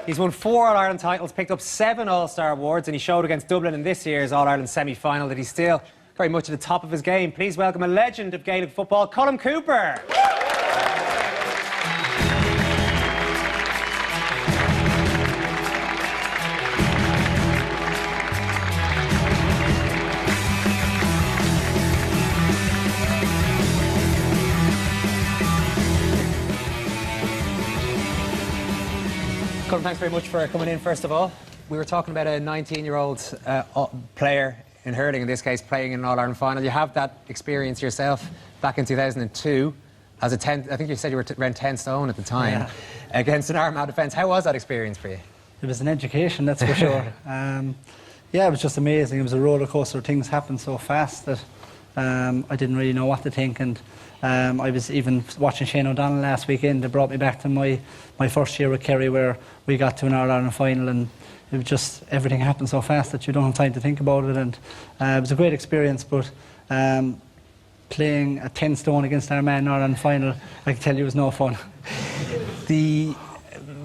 He's won 4 All-Ireland titles, picked up 7 All-Star awards, and he showed against Dublin in this year's All-Ireland semi-final that he's still very much at the top of his game. Please welcome a legend of Gaelic football, Colm Cooper. Colm, thanks very much for coming in, first of all. We were talking about a 19-year-old player in hurling, in this case, playing in an All-Ireland final. You have that experience yourself back in 2002 as a 10, I think you said you were around 10 stone at the time, against an Armagh defence. How was that experience for you? It was an education, that's for sure. Yeah, it was just amazing. It was a roller coaster. Things happened so fast that I didn't really know what to think, and I was even watching Shane O'Donnell last weekend. It brought me back to my first year with Kerry, where we got to an All-Ireland final, and it was just, everything happened so fast that you don't have time to think about it, and it was a great experience. But playing a 10 stone against our man in All-Ireland final, I can tell you, it was no fun.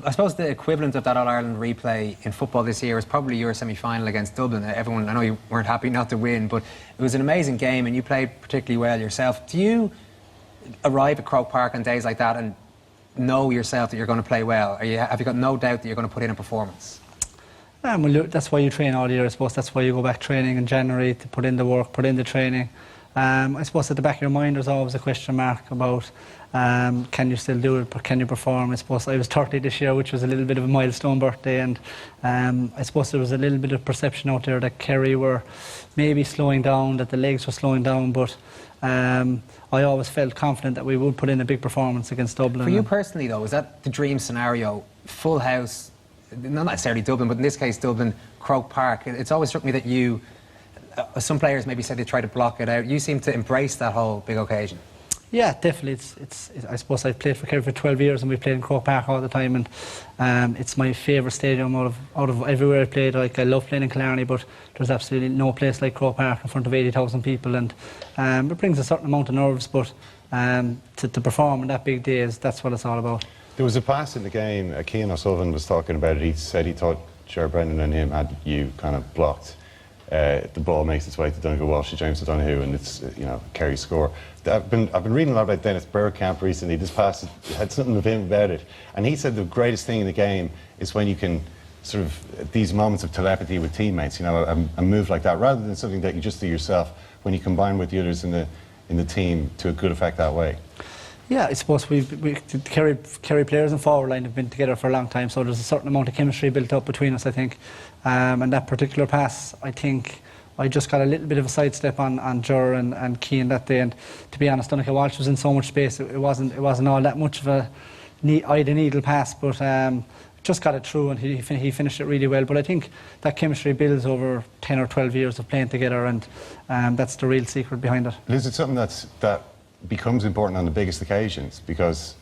I suppose the equivalent of that All-Ireland replay in football this year was probably your semi-final against Dublin. Everyone, I know you weren't happy not to win, but it was an amazing game and you played particularly well yourself. Do you arrive at Croke Park on days like that and know yourself that you're going to play well? Have you got no doubt that you're going to put in a performance? Well, that's why you train all year, I suppose. That's why you go back training in January, to put in the work, put in the training. I suppose at the back of your mind there's always a question mark about can you still do it, but can you perform? I suppose I was 30 this year, which was a little bit of a milestone birthday, and I suppose there was a little bit of perception out there that Kerry were maybe slowing down, that the legs were slowing down, but I always felt confident that we would put in a big performance against Dublin. For you personally though, is that the dream scenario? Full house, not necessarily Dublin, but in this case Dublin, Croke Park. It's always struck me that you, some players maybe said they try to block it out. You seem to embrace that whole big occasion. Yeah, definitely. It's I suppose I've played for Kerry for 12 years and we played in Croke Park all the time, and it's my favourite stadium out of everywhere I played. Like, I love playing in Killarney, but there's absolutely no place like Croke Park in front of 80,000 people, and it brings a certain amount of nerves, but to perform on that big day, that's what it's all about. There was a pass in the game, Cian O'Sullivan was talking about it. He said he thought Ger Brendan and him had you kind of blocked. The ball makes its way to Donegal Walsh to James O'Donoghue, and it's, you know, Kerry score. I've been reading a lot about Dennis Bergkamp recently. This pass had something of him about it, and he said the greatest thing in the game is when you can sort of these moments of telepathy with teammates. You know, a move like that, rather than something that you just do yourself. When you combine with the others in the team to a good effect that way. Yeah, I suppose the Kerry players and forward line have been together for a long time, so there's a certain amount of chemistry built up between us, I think. And that particular pass, I think I just got a little bit of a sidestep on Ger and Cian that day, and to be honest, Donegal Walsh was in so much space, it wasn't all that much of a eye-to-needle pass, but just got it through, and he finished it really well. But I think that chemistry builds over 10 or 12 years of playing together, and that's the real secret behind it. Is it something that becomes important on the biggest occasions, because,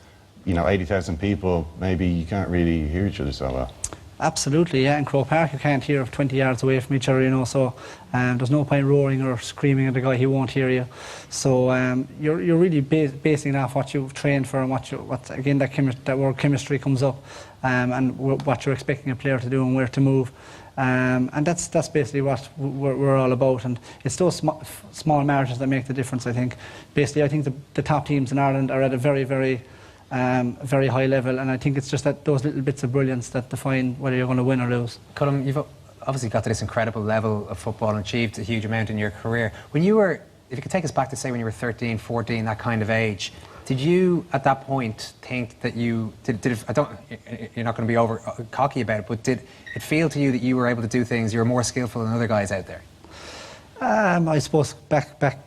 you know, 80,000 people, maybe you can't really hear each other so well? Absolutely, yeah. In Croke Park you can't hear 20 yards away from each other, you know, so there's no point roaring or screaming at the guy, he won't hear you. So you're really basing it off what you've trained for, and what again, that word chemistry comes up, and what you're expecting a player to do and where to move. And that's basically what we're all about, and it's those small margins that make the difference, I think. Basically, I think the top teams in Ireland are at a very, very high level, and I think it's just that those little bits of brilliance that define whether you're going to win or lose. Colm, you've obviously got to this incredible level of football and achieved a huge amount in your career. When you were, if you could take us back to, say, when you were 13, 14, that kind of age, did you at that point think that you you're not going to be over cocky about it, but did it feel to you that you were able to do things, you were more skillful than other guys out there? I suppose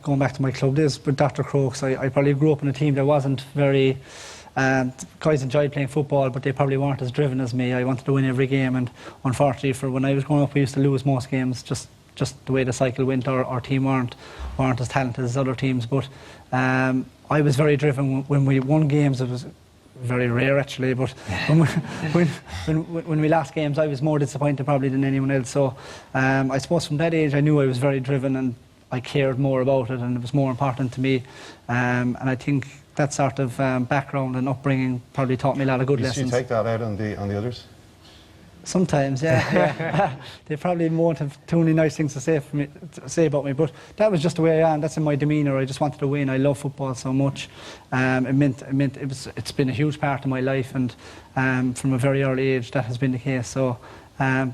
going back to my club days with Dr. Crokes, I probably grew up in a team that wasn't very guys enjoyed playing football, but they probably weren't as driven as me. I wanted to win every game, and unfortunately for when I was growing up we used to lose most games, just the way the cycle went. Our team weren't as talented as other teams, but I was very driven. When we won games, it was very rare actually, but when we lost games I was more disappointed probably than anyone else. So I suppose from that age I knew I was very driven, and I cared more about it, and it was more important to me, and I think that sort of background and upbringing probably taught me a lot of good lessons. Did you take that out on the others? Sometimes, yeah. They probably won't have too many nice things to say about me, but that was just the way I am. That's in my demeanour. I just wanted to win. I love football so much. It's been a huge part of my life, and from a very early age, that has been the case. So I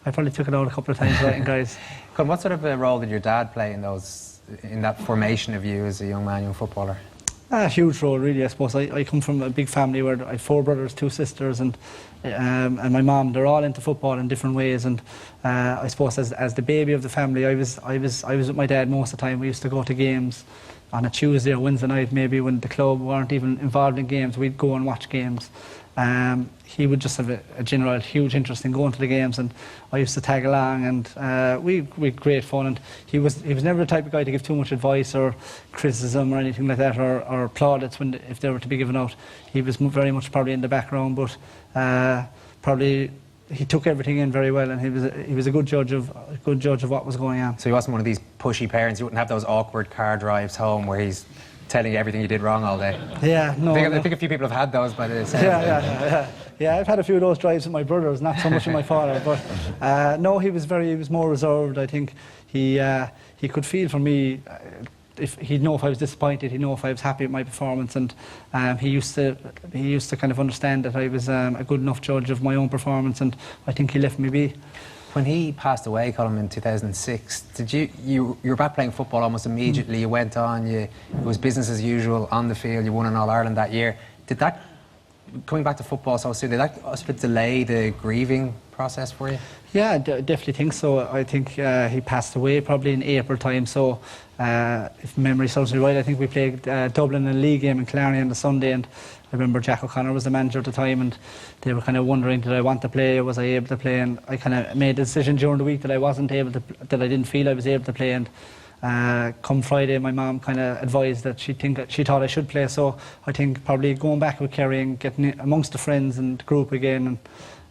probably took it out a couple of times, right, guys. Colm, what sort of a role did your dad play in that formation of you as a young man, young footballer? A huge role, really. I suppose I come from a big family where I have 4 brothers, 2 sisters, and my mum. They're all into football in different ways. And I suppose as the baby of the family, I was with my dad most of the time. We used to go to games on a Tuesday or Wednesday night, maybe when the club weren't even involved in games. We'd go and watch games. He would just have a general huge interest in going to the games, and I used to tag along, and we had great fun. And he was never the type of guy to give too much advice or criticism or anything like that, or plaudits if they were to be given out. He was very much probably in the background, but probably he took everything in very well, and he was a good judge of what was going on. So he wasn't one of these pushy parents. You wouldn't have those awkward car drives home where he's telling you everything you did wrong all day. Yeah, no. I think a few people have had those by this. Yeah, I've had a few of those drives with my brothers, not so much with my father. But no, he was more reserved. I think he could feel for me. If he'd know if I was disappointed, he'd know if I was happy with my performance, and he used to kind of understand that I was a good enough judge of my own performance, and I think he left me be. When he passed away, Colm, in 2006, did you were back playing football almost immediately? You went on. It was business as usual on the field. You won an All Ireland that year. Did that, coming back to football so soon, did that sort of delay the grieving process for you? Yeah, I definitely think so. I think he passed away probably in April time. So if memory serves me right, I think we played Dublin in a league game in Killarney on the Sunday, and I remember Jack O'Connor was the manager at the time, and they were kind of wondering, did I want to play, was I able to play? And I kind of made a decision during the week that I didn't feel I was able to play. And come Friday, my mum kind of advised that she thought I should play. So I think probably going back with Kerry and getting amongst the friends and the group again,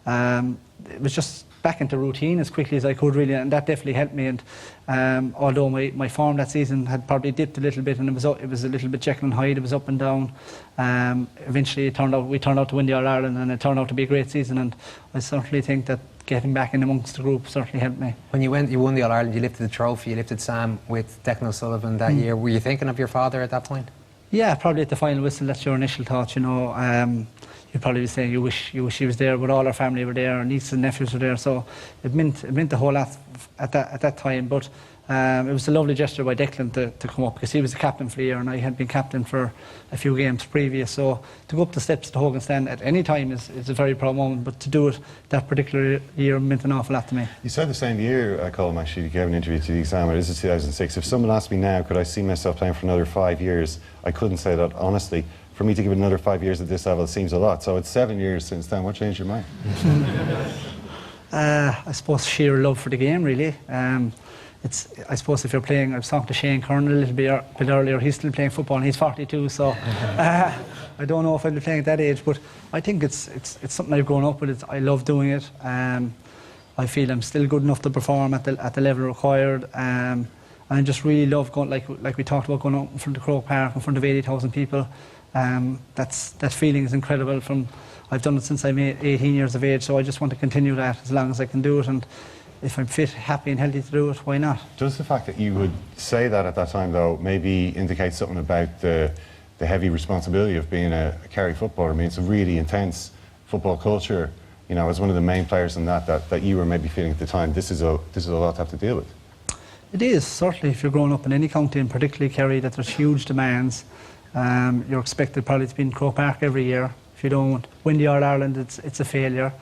and it was just back into routine as quickly as I could, really, and that definitely helped me. And although my form that season had probably dipped a little bit, and it was a little bit Jekyll and Hyde, it was up and down. Eventually, we turned out to win the All Ireland, and it turned out to be a great season. And I certainly think that getting back in amongst the group certainly helped me. When you won the All Ireland, you lifted the trophy, you lifted Sam with Declan O'Sullivan that year. Were you thinking of your father at that point? Yeah, probably at the final whistle. That's your initial thought, you know. You'd probably be saying you wish he was there, but all our family were there, our nieces and nephews were there, so it meant a whole lot at that time. But it was a lovely gesture by Declan to come up, because he was the captain for the year and I had been captain for a few games previous. So to go up the steps to Hogan stand at any time is a very proud moment, but to do it that particular year meant an awful lot to me. You said the same year, Colm, actually, you gave an interview to the Examiner. This is 2006. If someone asked me now, could I see myself playing for another 5 years, I couldn't say that honestly. For me to give it another 5 years at this level seems a lot. So it's 7 years since then. What changed your mind? I suppose sheer love for the game, really. I suppose if you're playing, I was talking to Shane Kern a little bit earlier, he's still playing football and he's 42, so I don't know if I'd be playing at that age, but I think it's something I've grown up with. I love doing it. I feel I'm still good enough to perform at the level required. And I just really love going, like we talked about, going out in front of Croke Park in front of 80,000 people. That feeling is incredible. I've done it since I'm 18 years of age, so I just want to continue that as long as I can do it. And if I'm fit, happy and healthy to do it, why not? Does the fact that you would say that at that time, though, maybe indicate something about the heavy responsibility of being a Kerry footballer? I mean, it's a really intense football culture. You know, as one of the main players in that you were maybe feeling at the time, this is a lot to have to deal with. It is, certainly, if you're growing up in any county, and particularly Kerry, that there's huge demands. You're expected probably to be in Croke Park every year. If you don't win the All Ireland, it's a failure.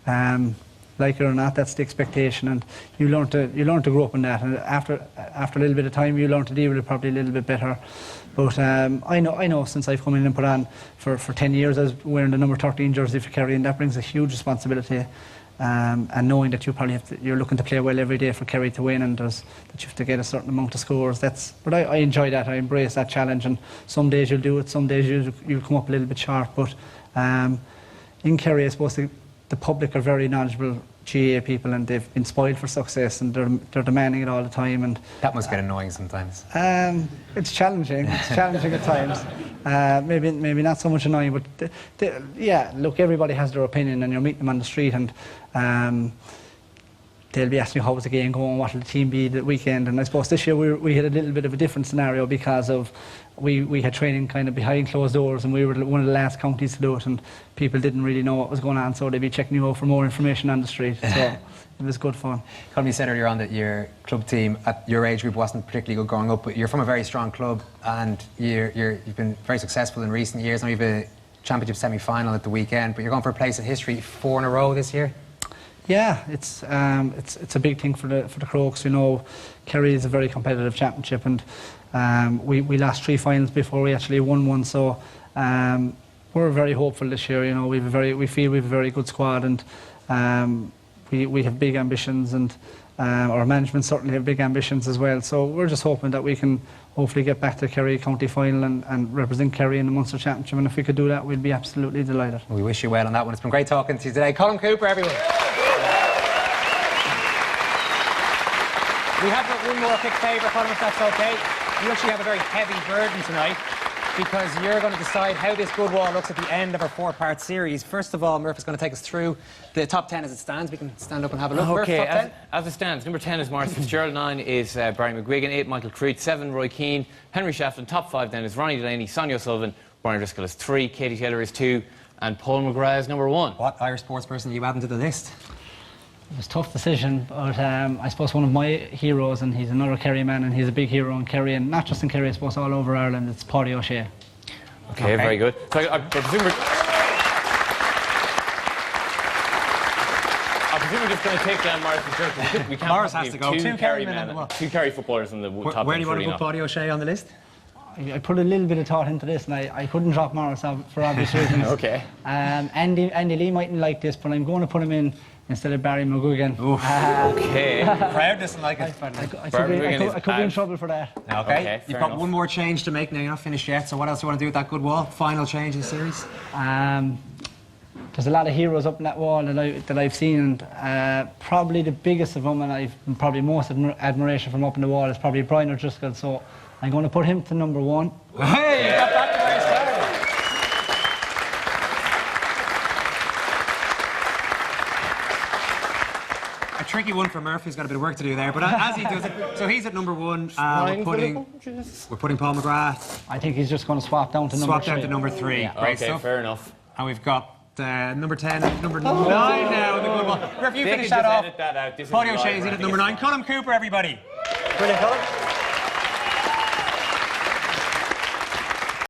Like it or not, that's the expectation, and you learn to grow up in that. And after a little bit of time, you learn to deal with it probably a little bit better. But I know since I've come in and put on for 10 years, I was wearing the number 13 jersey for Kerry, and that brings a huge responsibility. And knowing that you're looking to play well every day for Kerry to win, and that you have to get a certain amount of scores. But I enjoy that. I embrace that challenge, and some days you'll do it, some days you'll come up a little bit short. But in Kerry, I suppose the public are very knowledgeable GAA people, and they've been spoiled for success, and they're demanding it all the time. And that must get annoying sometimes. It's challenging. It's challenging at times. maybe not so much annoying, but yeah, look, everybody has their opinion, and you're meeting them on the street, and they'll be asking how was the game going, what will the team be the weekend. And I suppose this year we had a little bit of a different scenario because of we had training kind of behind closed doors, and we were one of the last counties to do it, and people didn't really know what was going on, so they'd be checking you out for more information on the street. So it was good fun. Colm, you said earlier on that your club team at your age group wasn't particularly good growing up, but you're from a very strong club, and you've been very successful in recent years. Now you've a championship semi-final at the weekend, but you're going for a place in history 4 in a row this year. Yeah, it's a big thing for the Crokes. You know, Kerry is a very competitive championship, and we lost 3 finals before we actually won one. So we're very hopeful this year. You know, we feel we have a very good squad, and we have big ambitions, and our management certainly have big ambitions as well. So we're just hoping that we can hopefully get back to the Kerry County Final and represent Kerry in the Munster Championship. And if we could do that, we'd be absolutely delighted. We wish you well on that one. It's been great talking to you today. Colm Cooper, everyone. We have got one more quick favour, Colm, if that's okay. You actually have a very heavy burden tonight, because you're going to decide how this good wall looks at the end of our 4-part series. First of all, Murph is going to take us through the top 10 as it stands. We can stand up and have a look. Okay, Murph, top 10? as it stands, number 10 is Maurice Fitzgerald, 9 is Barry McGuigan, 8 Michael Creech, 7 Roy Keane, Henry Shafton. Top 5 then is Ronnie Delaney, Sonia O'Sullivan, Brian Driscoll is 3, Katie Taylor is 2, and Paul McGrath is number 1. What Irish sports person are you adding to the list? It was a tough decision, but I suppose one of my heroes, and he's another Kerry man, and he's a big hero in Kerry, and not just in Kerry, I suppose all over Ireland, it's Paddy O'Shea. Okay, very good. So I presume we're just going to take down Maurice Fitzgerald. We can't Morris has to go. 2 Kerry men, 2 Kerry footballers in the top. Where do you want to put Paddy O'Shea on the list? I put a little bit of thought into this, and I couldn't drop Morris for obvious reasons. Okay. Andy Lee mightn't like this, but I'm going to put him in instead of Barry McGuigan. Okay. Crowd doesn't like it. I could be in trouble for that. Okay. You've got enough. one more change to make now. You're not finished yet. So what else do you want to do with that good wall? Final change in the series? There's a lot of heroes up in that wall that I've seen, and probably the biggest of them, and I've probably most admiration from up in the wall, is probably Brian O'Driscoll. So I'm going to put him to number 1. Hey, you got back to where you started. A tricky one for Murphy. He's got a bit of work to do there, but as he does it, so he's at number 1. We're putting Paul McGrath. I think he's just going to swap down to number 3. Swap down to number 3. Yeah. Great Okay, stuff. fair enough. And we've got number 10 and number 9 now in the good one. Murphy, you They finish can that just off. edit that out. This is Paddy live, O'Shea is in right? at number 9. Colm Cooper, everybody. Brilliant, Colm.